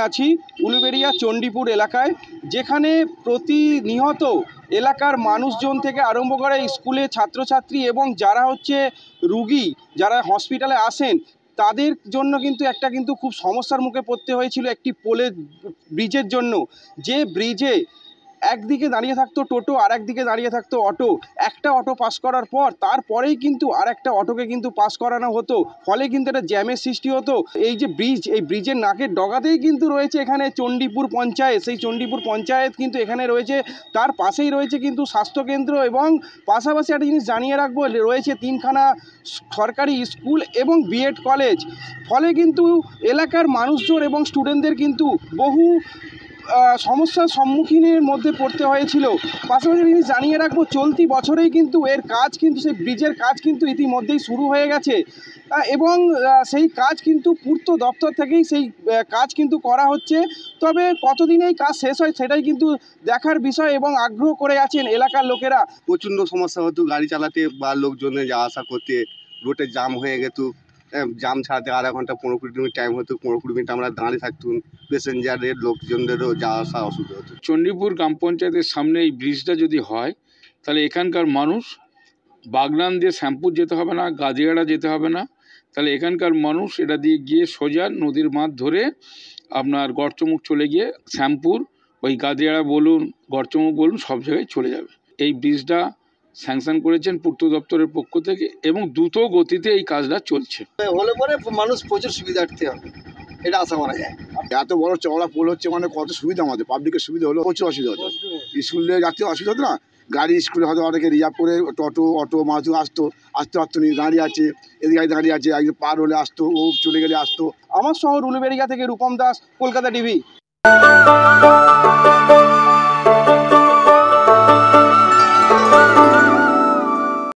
আছি উলুবেড়িয়া চণ্ডীপুর এলাকায়, যেখানে প্রতিনিয়ত এলাকার মানুষজন থেকে আরম্ভ করে স্কুলে ছাত্রছাত্রী এবং যারা হচ্ছে রুগী, যারা হসপিটালে আসেন, তাদের জন্য কিন্তু খুব সমস্যার মুখে পড়তে হয়েছিল একটি ব্রিজের জন্য। যে ব্রিজে একদিকে দাঁড়িয়ে থাকতো টোটো, আর একদিকে দাঁড়িয়ে থাকতো অটো। একটা অটো পাস করার পর তারপরেই কিন্তু আর একটা অটোকে কিন্তু পাস করানো হতো, ফলে কিন্তু একটা জ্যামের সৃষ্টি হতো। এই যে ব্রিজ, এই ব্রিজের নাকের ডগাতেই কিন্তু রয়েছে এখানে চণ্ডীপুর পঞ্চায়েত। সেই চণ্ডীপুর পঞ্চায়েত কিন্তু এখানে রয়েছে, তার পাশেই রয়েছে কিন্তু স্বাস্থ্যকেন্দ্র, এবং পাশাপাশি একটা জিনিস জানিয়ে রাখবো, রয়েছে 3খানা সরকারি স্কুল এবং বিএড কলেজ। ফলে কিন্তু এলাকার মানুষজন এবং স্টুডেন্টদের কিন্তু বহু সমস্যার সম্মুখীনের মধ্যে পড়তে হয়েছিল। পাশাপাশি জিনিস জানিয়ে রাখবো, চলতি বছরেই কিন্তু এর কাজ কিন্তু সেই ব্রিজের কাজ কিন্তু ইতিমধ্যেই শুরু হয়ে গেছে, এবং সেই কাজ কিন্তু পূর্ত দপ্তর থেকেই সেই কাজ কিন্তু করা হচ্ছে। তবে কতদিন এই কাজ শেষ হয় সেটাই কিন্তু দেখার বিষয়, এবং আগ্রহ করে আছেন এলাকার লোকেরা। প্রচণ্ড সমস্যা হতো গাড়ি চালাতে বা লোকজনের যাওয়া আসা করতে। রোডে জাম হয়ে যেত, জাম ছাড়াতে আধা ঘন্টা 15-20 মিনিট টাইম হতো। 15-20 মিনিট আমরা দাঁড়িয়ে থাকতুম, প্যাসেঞ্জারের লোকজনদেরও যাওয়া আসা অসুবিধা হতো। চণ্ডীপুর গ্রাম পঞ্চায়েতের সামনে এই ব্রিজটা যদি হয়, তাহলে এখানকার মানুষ বাগনান দিয়ে শ্যামপুর যেতে হবে না, গাদিয়াড়া যেতে হবে না। তাহলে এখানকার মানুষ এটা দিয়ে গিয়ে সোজা নদীর মাছ ধরে আপনার গড়চমুখ চলে গিয়ে শ্যামপুর, ওই গাদিয়াড়া বলুন, গড়চমুখ বলুন, সব জায়গায় চলে যাবে। এই ব্রিজটা স্যাংশন করেছেন পূর্ত দপ্তরের পক্ষ থেকে, এবং দ্রুত গতিতে এই কাজটা চলছে। হলে পরে মানুষ প্রচুর সুবিধার্থী হবে, এটা আশা করা যায়। এত বড় চওড়া পোল হচ্ছে মানে কত সুবিধা, আমাদের পাবলিকের সুবিধা হলো, প্রচুর অসুবিধা হতো। স্কুলে যাতে অসুবিধা হতো না, গাড়ি স্কুলে হয়তো অনেকে রিজার্ভ করে অটো মাঝু আসতো দাঁড়িয়ে আছে, এদিকে দাঁড়িয়ে আছে, একদিন পার হলে আসতো, ও চলে গেলে আসতো। আমার শহর উলুবেড়িয়া থেকে রূপম দাস, কলকাতা টিভি।